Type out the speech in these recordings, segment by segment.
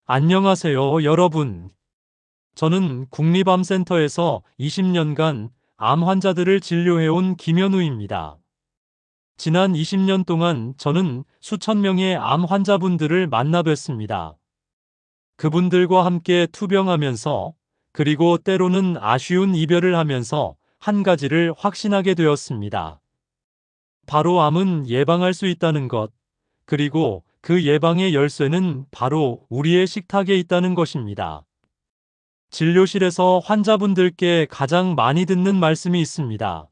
안녕하세요, 여러분. 저는 국립암센터에서 20년간 암 환자들을 진료해온 김현우입니다. 지난 20년 동안 저는 수천 명의 암 환자분들을 만나 뵀습니다. 그분들과 함께 투병하면서, 그리고 때로는 아쉬운 이별을 하면서 한 가지를 확신하게 되었습니다. 바로 암은 예방할 수 있다는 것, 그리고 그 예방의 열쇠는 바로 우리의 식탁에 있다는 것입니다. 진료실에서 환자분들께 가장 많이 듣는 말씀이 있습니다.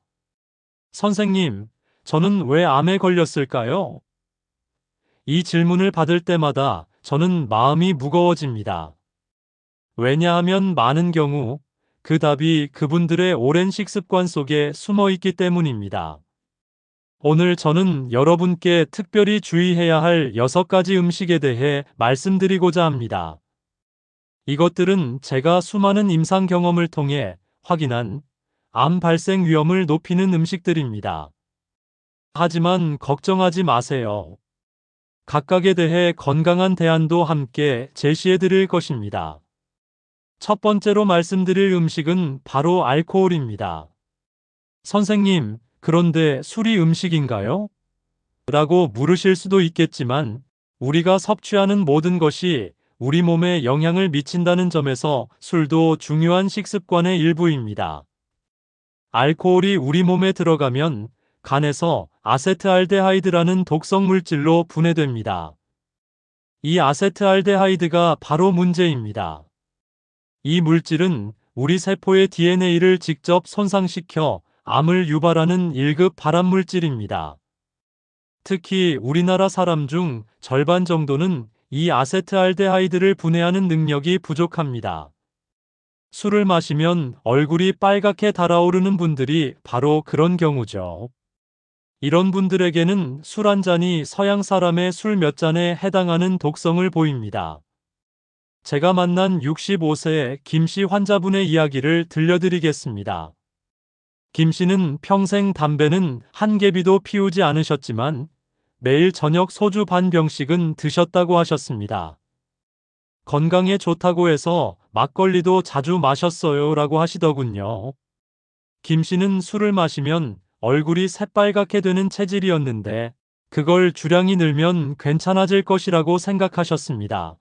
선생님, 저는 왜 암에 걸렸을까요? 이 질문을 받을 때마다 저는 마음이 무거워집니다. 왜냐하면 많은 경우 그 답이 그분들의 오랜 식습관 속에 숨어 있기 때문입니다. 오늘 저는 여러분께 특별히 주의해야 할 6가지 음식에 대해 말씀드리고자 합니다. 이것들은 제가 수많은 임상 경험을 통해 확인한 암 발생 위험을 높이는 음식들입니다. 하지만 걱정하지 마세요. 각각에 대해 건강한 대안도 함께 제시해 드릴 것입니다. 첫 번째로 말씀드릴 음식은 바로 알코올입니다. 선생님, 그런데 술이 음식인가요? 라고 물으실 수도 있겠지만, 우리가 섭취하는 모든 것이 우리 몸에 영향을 미친다는 점에서 술도 중요한 식습관의 일부입니다. 알코올이 우리 몸에 들어가면 간에서 아세트알데하이드라는 독성 물질로 분해됩니다. 이 아세트알데하이드가 바로 문제입니다. 이 물질은 우리 세포의 DNA를 직접 손상시켜 암을 유발하는 1급 발암물질입니다. 특히 우리나라 사람 중 절반 정도는 이 아세트알데하이드를 분해하는 능력이 부족합니다. 술을 마시면 얼굴이 빨갛게 달아오르는 분들이 바로 그런 경우죠. 이런 분들에게는 술 한 잔이 서양 사람의 술 몇 잔에 해당하는 독성을 보입니다. 제가 만난 65세 김씨 환자분의 이야기를 들려드리겠습니다. 김씨는 평생 담배는 한 개비도 피우지 않으셨지만 매일 저녁 소주 반 병씩은 드셨다고 하셨습니다. 건강에 좋다고 해서 막걸리도 자주 마셨어요 라고 하시더군요. 김씨는 술을 마시면 얼굴이 새빨갛게 되는 체질이었는데 그걸 주량이 늘면 괜찮아질 것이라고 생각하셨습니다.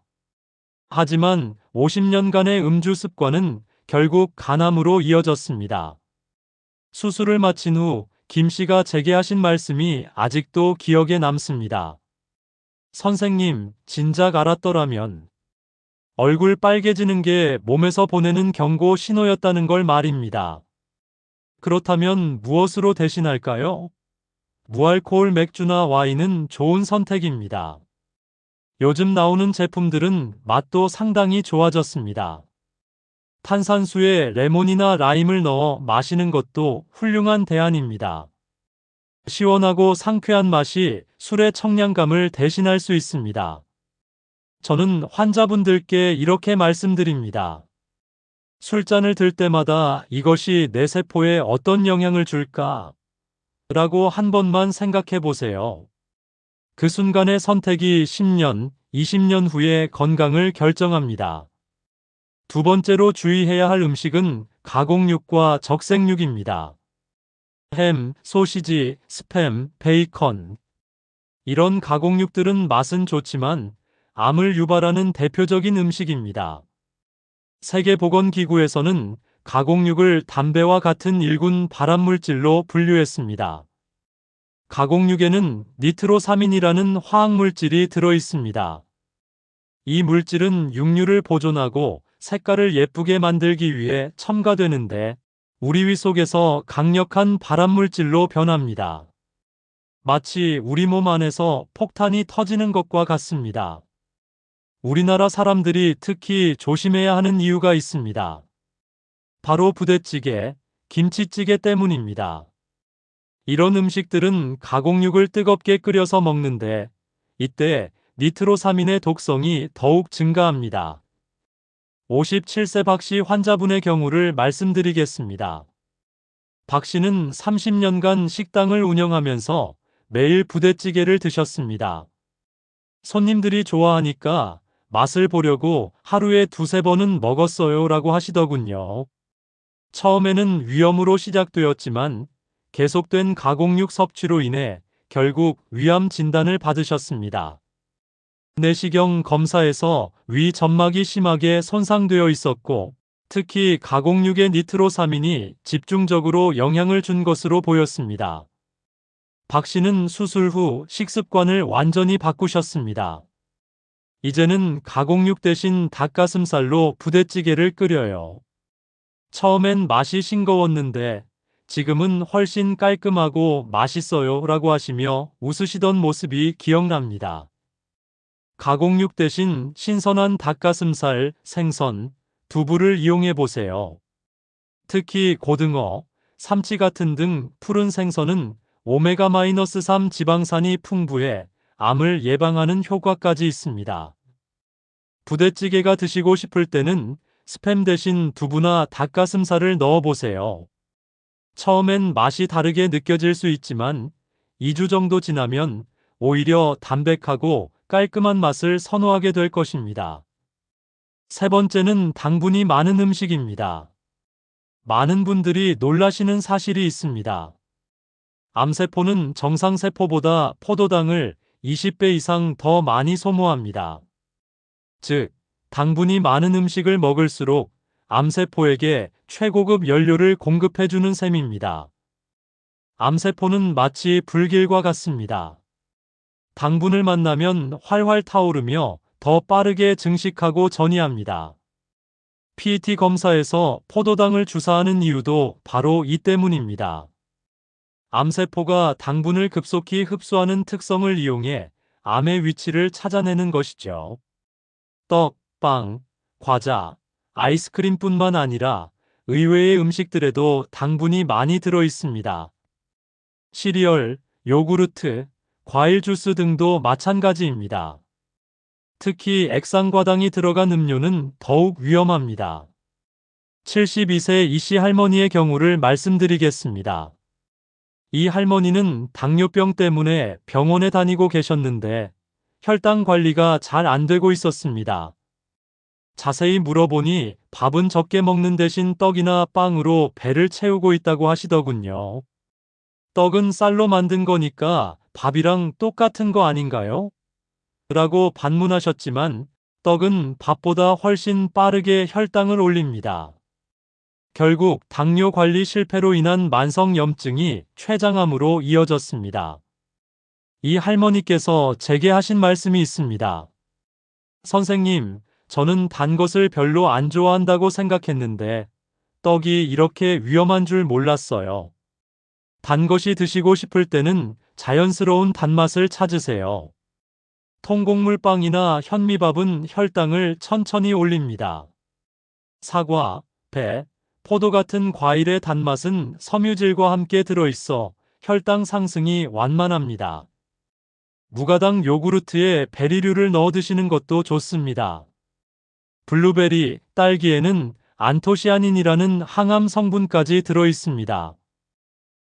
하지만 50년간의 음주 습관은 결국 간암으로 이어졌습니다. 수술을 마친 후 김씨가 제게 하신 말씀이 아직도 기억에 남습니다. 선생님, 진작 알았더라면. 얼굴 빨개지는 게 몸에서 보내는 경고 신호였다는 걸 말입니다. 그렇다면 무엇으로 대신할까요? 무알코올 맥주나 와인은 좋은 선택입니다. 요즘 나오는 제품들은 맛도 상당히 좋아졌습니다. 탄산수에 레몬이나 라임을 넣어 마시는 것도 훌륭한 대안입니다. 시원하고 상쾌한 맛이 술의 청량감을 대신할 수 있습니다. 저는 환자분들께 이렇게 말씀드립니다. 술잔을 들 때마다 이것이 내 세포에 어떤 영향을 줄까? 라고 한 번만 생각해 보세요. 그 순간의 선택이 10년, 20년 후의 건강을 결정합니다. 두 번째로 주의해야 할 음식은 가공육과 적색육입니다. 햄, 소시지, 스팸, 베이컨. 이런 가공육들은 맛은 좋지만 암을 유발하는 대표적인 음식입니다. 세계보건기구에서는 가공육을 담배와 같은 1군 발암물질로 분류했습니다. 가공육에는 니트로사민이라는 화학물질이 들어있습니다. 이 물질은 육류를 보존하고 색깔을 예쁘게 만들기 위해 첨가되는데 우리 위 속에서 강력한 발암물질로 변합니다. 마치 우리 몸 안에서 폭탄이 터지는 것과 같습니다. 우리나라 사람들이 특히 조심해야 하는 이유가 있습니다. 바로 부대찌개, 김치찌개 때문입니다. 이런 음식들은 가공육을 뜨겁게 끓여서 먹는데 이때 니트로사민의 독성이 더욱 증가합니다. 57세 박씨 환자분의 경우를 말씀드리겠습니다. 박씨는 30년간 식당을 운영하면서 매일 부대찌개를 드셨습니다. 손님들이 좋아하니까 맛을 보려고 하루에 두세 번은 먹었어요 라고 하시더군요. 처음에는 위염으로 시작되었지만 계속된 가공육 섭취로 인해 결국 위암 진단을 받으셨습니다. 내시경 검사에서 위 점막이 심하게 손상되어 있었고 특히 가공육의 니트로사민이 집중적으로 영향을 준 것으로 보였습니다. 박 씨는 수술 후 식습관을 완전히 바꾸셨습니다. 이제는 가공육 대신 닭가슴살로 부대찌개를 끓여요. 처음엔 맛이 싱거웠는데 지금은 훨씬 깔끔하고 맛있어요 라고 하시며 웃으시던 모습이 기억납니다. 가공육 대신 신선한 닭가슴살, 생선, 두부를 이용해 보세요. 특히 고등어, 삼치 같은 등 푸른 생선은 오메가-3 지방산이 풍부해 암을 예방하는 효과까지 있습니다. 부대찌개가 드시고 싶을 때는 스팸 대신 두부나 닭가슴살을 넣어 보세요. 처음엔 맛이 다르게 느껴질 수 있지만 2주 정도 지나면 오히려 담백하고 깔끔한 맛을 선호하게 될 것입니다. 세 번째는 당분이 많은 음식입니다. 많은 분들이 놀라시는 사실이 있습니다. 암세포는 정상세포보다 포도당을 20배 이상 더 많이 소모합니다. 즉, 당분이 많은 음식을 먹을수록 암세포에게 최고급 연료를 공급해주는 셈입니다. 암세포는 마치 불길과 같습니다. 당분을 만나면 활활 타오르며 더 빠르게 증식하고 전이합니다. PET 검사에서 포도당을 주사하는 이유도 바로 이 때문입니다. 암세포가 당분을 급속히 흡수하는 특성을 이용해 암의 위치를 찾아내는 것이죠. 떡, 빵, 과자, 아이스크림뿐만 아니라 의외의 음식들에도 당분이 많이 들어 있습니다. 시리얼, 요구르트, 과일 주스 등도 마찬가지입니다. 특히 액상과당이 들어간 음료는 더욱 위험합니다. 72세 이씨 할머니의 경우를 말씀드리겠습니다. 이 할머니는 당뇨병 때문에 병원에 다니고 계셨는데 혈당 관리가 잘 안 되고 있었습니다. 자세히 물어보니 밥은 적게 먹는 대신 떡이나 빵으로 배를 채우고 있다고 하시더군요. 떡은 쌀로 만든 거니까 밥이랑 똑같은 거 아닌가요? 라고 반문하셨지만 떡은 밥보다 훨씬 빠르게 혈당을 올립니다. 결국 당뇨 관리 실패로 인한 만성염증이 췌장암으로 이어졌습니다. 이 할머니께서 제게 하신 말씀이 있습니다. 선생님, 저는 단 것을 별로 안 좋아한다고 생각했는데 떡이 이렇게 위험한 줄 몰랐어요. 단 것이 드시고 싶을 때는 자연스러운 단맛을 찾으세요. 통곡물빵이나 현미밥은 혈당을 천천히 올립니다. 사과, 배, 포도 같은 과일의 단맛은 섬유질과 함께 들어있어 혈당 상승이 완만합니다. 무가당 요구르트에 베리류를 넣어 드시는 것도 좋습니다. 블루베리, 딸기에는 안토시아닌이라는 항암 성분까지 들어있습니다.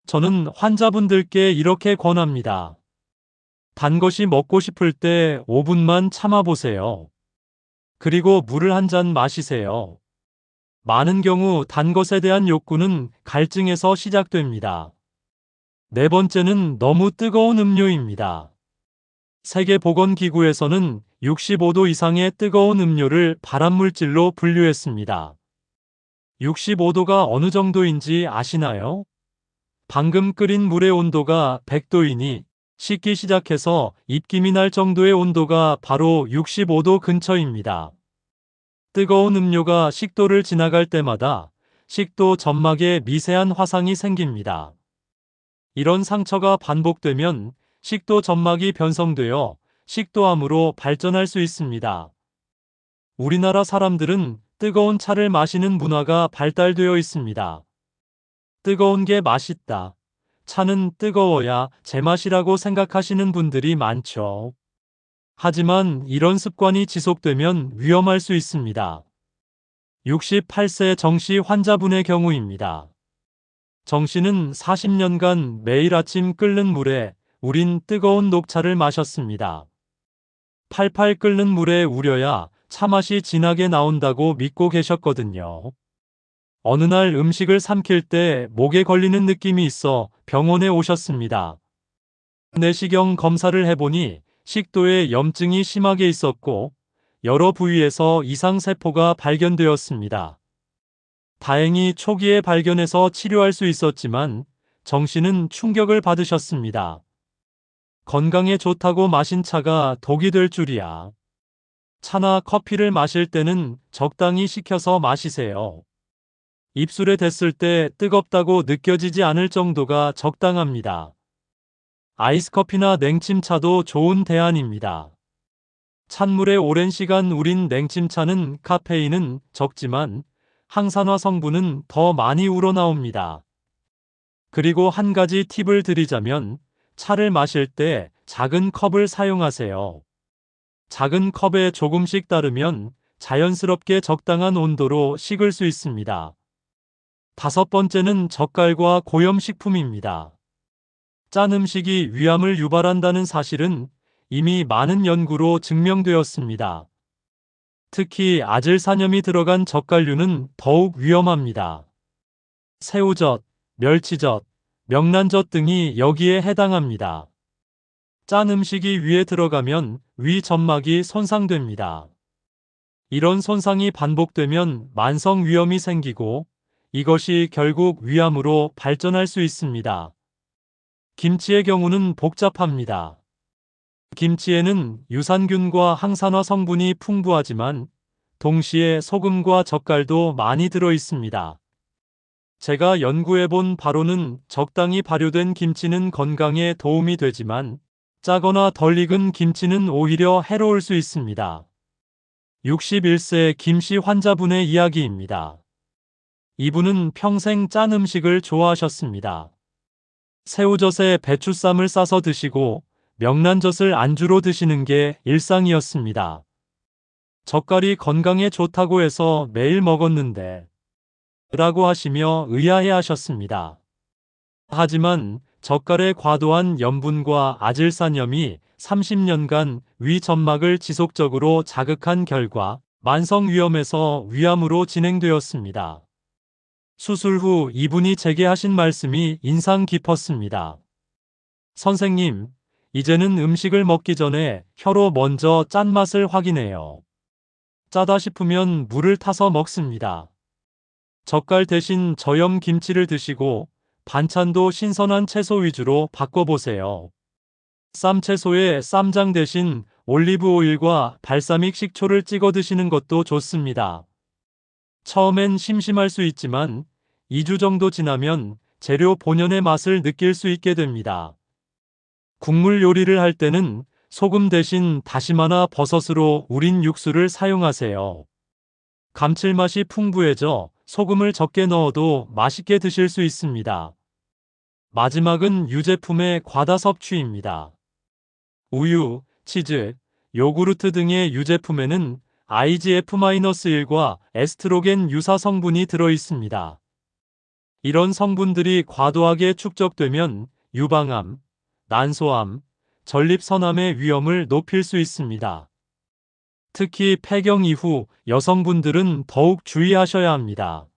저는 환자분들께 이렇게 권합니다. 단 것이 먹고 싶을 때 5분만 참아보세요. 그리고 물을 한 잔 마시세요. 많은 경우 단 것에 대한 욕구는 갈증에서 시작됩니다. 네 번째는 너무 뜨거운 음료입니다. 세계보건기구에서는 65도 이상의 뜨거운 음료를 발암물질로 분류했습니다. 65도가 어느 정도인지 아시나요? 방금 끓인 물의 온도가 100도이니 식기 시작해서 입김이 날 정도의 온도가 바로 65도 근처입니다. 뜨거운 음료가 식도를 지나갈 때마다 식도 점막에 미세한 화상이 생깁니다. 이런 상처가 반복되면 식도 점막이 변성되어 식도암으로 발전할 수 있습니다. 우리나라 사람들은 뜨거운 차를 마시는 문화가 발달되어 있습니다. 뜨거운 게 맛있다. 차는 뜨거워야 제맛이라고 생각하시는 분들이 많죠. 하지만 이런 습관이 지속되면 위험할 수 있습니다. 68세 정씨 환자분의 경우입니다. 정씨는 40년간 매일 아침 끓는 물에 우린 뜨거운 녹차를 마셨습니다. 팔팔 끓는 물에 우려야 차맛이 진하게 나온다고 믿고 계셨거든요. 어느 날 음식을 삼킬 때 목에 걸리는 느낌이 있어 병원에 오셨습니다. 내시경 검사를 해보니 식도에 염증이 심하게 있었고 여러 부위에서 이상세포가 발견되었습니다. 다행히 초기에 발견해서 치료할 수 있었지만 정신은 충격을 받으셨습니다. 건강에 좋다고 마신 차가 독이 될 줄이야. 차나 커피를 마실 때는 적당히 식혀서 마시세요. 입술에 댔을 때 뜨겁다고 느껴지지 않을 정도가 적당합니다. 아이스커피나 냉침차도 좋은 대안입니다. 찬물에 오랜 시간 우린 냉침차는 카페인은 적지만 항산화 성분은 더 많이 우러나옵니다. 그리고 한 가지 팁을 드리자면 차를 마실 때 작은 컵을 사용하세요. 작은 컵에 조금씩 따르면 자연스럽게 적당한 온도로 식을 수 있습니다. 다섯 번째는 젓갈과 고염식품입니다. 짠 음식이 위암을 유발한다는 사실은 이미 많은 연구로 증명되었습니다. 특히 아질산염이 들어간 젓갈류는 더욱 위험합니다. 새우젓, 멸치젓, 명란젓 등이 여기에 해당합니다. 짠 음식이 위에 들어가면 위 점막이 손상됩니다. 이런 손상이 반복되면 만성 위염이 생기고 이것이 결국 위암으로 발전할 수 있습니다. 김치의 경우는 복잡합니다. 김치에는 유산균과 항산화 성분이 풍부하지만 동시에 소금과 젓갈도 많이 들어 있습니다. 제가 연구해본 바로는 적당히 발효된 김치는 건강에 도움이 되지만 짜거나 덜 익은 김치는 오히려 해로울 수 있습니다. 61세 김씨 환자분의 이야기입니다. 이분은 평생 짠 음식을 좋아하셨습니다. 새우젓에 배추쌈을 싸서 드시고 명란젓을 안주로 드시는 게 일상이었습니다. 젓갈이 건강에 좋다고 해서 매일 먹었는데 라고 하시며 의아해 하셨습니다. 하지만 젓갈의 과도한 염분과 아질산염이 30년간 위 점막을 지속적으로 자극한 결과 만성 위염에서 위암으로 진행되었습니다. 수술 후 이분이 제게 하신 말씀이 인상 깊었습니다. 선생님, 이제는 음식을 먹기 전에 혀로 먼저 짠맛을 확인해요. 짜다 싶으면 물을 타서 먹습니다. 젓갈 대신 저염 김치를 드시고 반찬도 신선한 채소 위주로 바꿔보세요. 쌈채소에 쌈장 대신 올리브 오일과 발사믹 식초를 찍어 드시는 것도 좋습니다. 처음엔 심심할 수 있지만 2주 정도 지나면 재료 본연의 맛을 느낄 수 있게 됩니다. 국물 요리를 할 때는 소금 대신 다시마나 버섯으로 우린 육수를 사용하세요. 감칠맛이 풍부해져 소금을 적게 넣어도 맛있게 드실 수 있습니다. 마지막은 유제품의 과다 섭취입니다. 우유, 치즈, 요구르트 등의 유제품에는 IGF-1과 에스트로겐 유사 성분이 들어 있습니다. 이런 성분들이 과도하게 축적되면 유방암, 난소암, 전립선암의 위험을 높일 수 있습니다. 특히 폐경 이후 여성분들은 더욱 주의하셔야 합니다.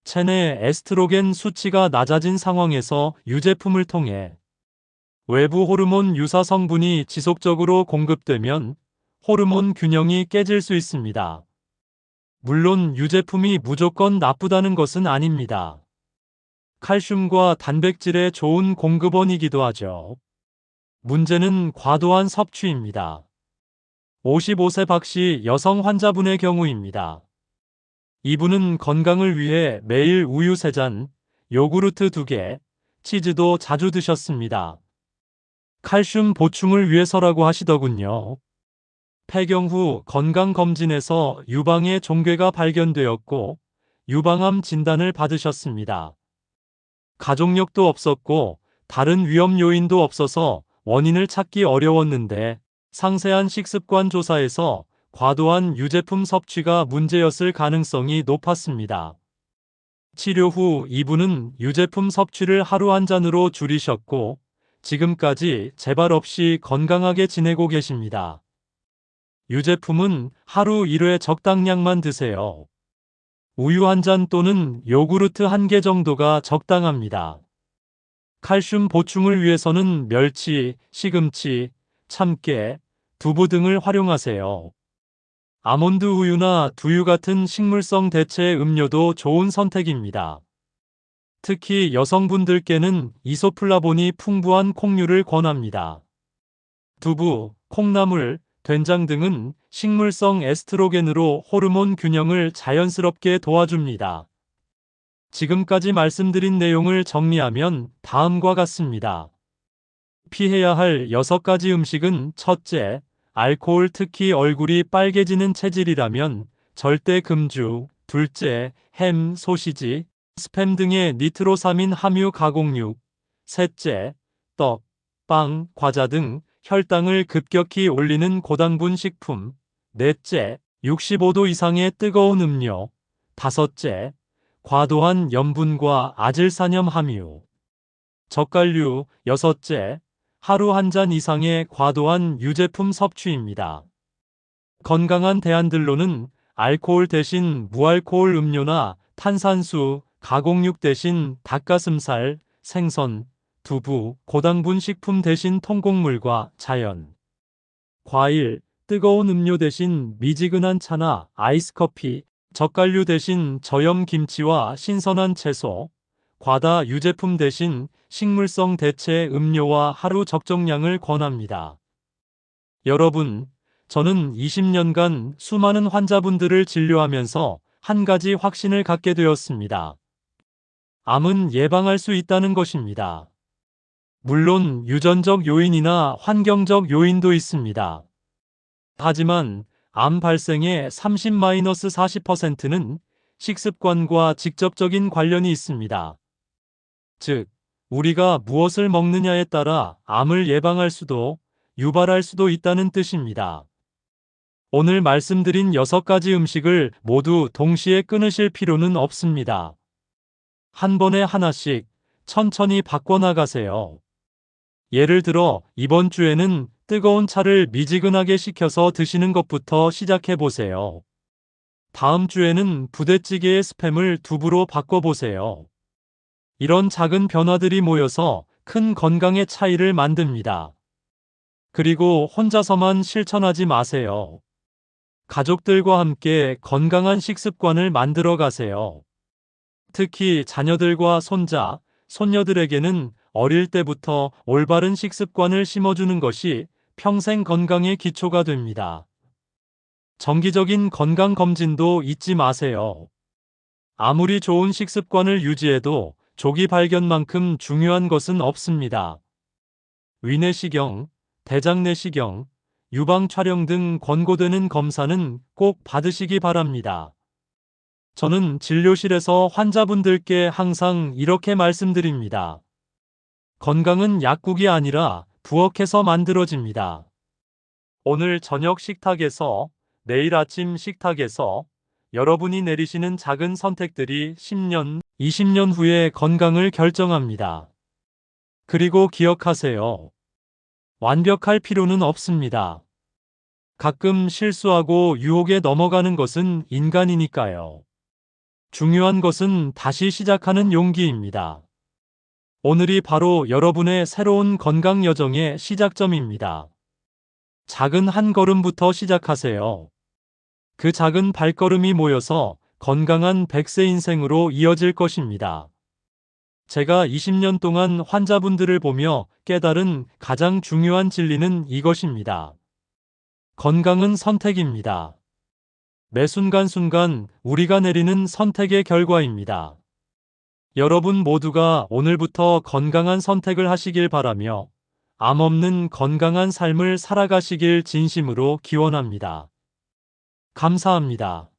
체내 에스트로겐 수치가 낮아진 상황에서 유제품을 통해 외부 호르몬 유사 성분이 지속적으로 공급되면 호르몬 균형이 깨질 수 있습니다. 물론 유제품이 무조건 나쁘다는 것은 아닙니다. 칼슘과 단백질의 좋은 공급원이기도 하죠. 문제는 과도한 섭취입니다. 55세 박씨 여성 환자분의 경우입니다. 이분은 건강을 위해 매일 우유 3잔, 요구르트 2개, 치즈도 자주 드셨습니다. 칼슘 보충을 위해서라고 하시더군요. 폐경 후 건강검진에서 유방의 종괴가 발견되었고 유방암 진단을 받으셨습니다. 가족력도 없었고 다른 위험 요인도 없어서 원인을 찾기 어려웠는데 상세한 식습관 조사에서 과도한 유제품 섭취가 문제였을 가능성이 높았습니다. 치료 후 이분은 유제품 섭취를 하루 1잔으로 줄이셨고 지금까지 재발 없이 건강하게 지내고 계십니다. 유제품은 하루 1회 적당량만 드세요. 우유 한 잔 또는 요구르트 1개 정도가 적당합니다. 칼슘 보충을 위해서는 멸치, 시금치, 참깨, 두부 등을 활용하세요. 아몬드 우유나 두유 같은 식물성 대체 음료도 좋은 선택입니다. 특히 여성분들께는 이소플라본이 풍부한 콩류를 권합니다. 두부, 콩나물, 된장 등은 식물성 에스트로겐으로 호르몬 균형을 자연스럽게 도와줍니다. 지금까지 말씀드린 내용을 정리하면 다음과 같습니다. 피해야 할 6가지 음식은 첫째, 알코올 특히 얼굴이 빨개지는 체질이라면 절대 금주. 둘째, 햄, 소시지, 스팸 등의 니트로사민 함유 가공육. 셋째, 떡, 빵, 과자 등 혈당을 급격히 올리는 고당분 식품. 넷째, 65도 이상의 뜨거운 음료. 다섯째, 과도한 염분과 아질산염 함유. 젓갈류. 여섯째, 하루 한 잔 이상의 과도한 유제품 섭취입니다. 건강한 대안들로는 알코올 대신 무알코올 음료나 탄산수, 가공육 대신 닭가슴살, 생선, 두부, 고당분 식품 대신 통곡물과 자연, 과일, 뜨거운 음료 대신 미지근한 차나 아이스커피, 젓갈류 대신 저염 김치와 신선한 채소, 과다 유제품 대신 식물성 대체 음료와 하루 적정량을 권합니다. 여러분, 저는 20년간 수많은 환자분들을 진료하면서 한 가지 확신을 갖게 되었습니다. 암은 예방할 수 있다는 것입니다. 물론 유전적 요인이나 환경적 요인도 있습니다. 하지만 암 발생의 30-40%는 식습관과 직접적인 관련이 있습니다. 즉, 우리가 무엇을 먹느냐에 따라 암을 예방할 수도 유발할 수도 있다는 뜻입니다. 오늘 말씀드린 6가지 음식을 모두 동시에 끊으실 필요는 없습니다. 한 번에 하나씩 천천히 바꿔나가세요. 예를 들어 이번 주에는 뜨거운 차를 미지근하게 식혀서 드시는 것부터 시작해 보세요. 다음 주에는 부대찌개의 스팸을 두부로 바꿔보세요. 이런 작은 변화들이 모여서 큰 건강의 차이를 만듭니다. 그리고 혼자서만 실천하지 마세요. 가족들과 함께 건강한 식습관을 만들어 가세요. 특히 자녀들과 손자, 손녀들에게는 어릴 때부터 올바른 식습관을 심어주는 것이 평생 건강의 기초가 됩니다. 정기적인 건강검진도 잊지 마세요. 아무리 좋은 식습관을 유지해도 조기 발견만큼 중요한 것은 없습니다. 위내시경, 대장내시경, 유방 촬영 등 권고되는 검사는 꼭 받으시기 바랍니다. 저는 진료실에서 환자분들께 항상 이렇게 말씀드립니다. 건강은 약국이 아니라 부엌에서 만들어집니다. 오늘 저녁 식탁에서, 내일 아침 식탁에서 여러분이 내리시는 작은 선택들이 10년, 20년 후의 건강을 결정합니다. 그리고 기억하세요. 완벽할 필요는 없습니다. 가끔 실수하고 유혹에 넘어가는 것은 인간이니까요. 중요한 것은 다시 시작하는 용기입니다. 오늘이 바로 여러분의 새로운 건강 여정의 시작점입니다. 작은 한 걸음부터 시작하세요. 그 작은 발걸음이 모여서 건강한 100세 인생으로 이어질 것입니다. 제가 20년 동안 환자분들을 보며 깨달은 가장 중요한 진리는 이것입니다. 건강은 선택입니다. 매 순간순간 우리가 내리는 선택의 결과입니다. 여러분 모두가 오늘부터 건강한 선택을 하시길 바라며 암 없는 건강한 삶을 살아가시길 진심으로 기원합니다. 감사합니다.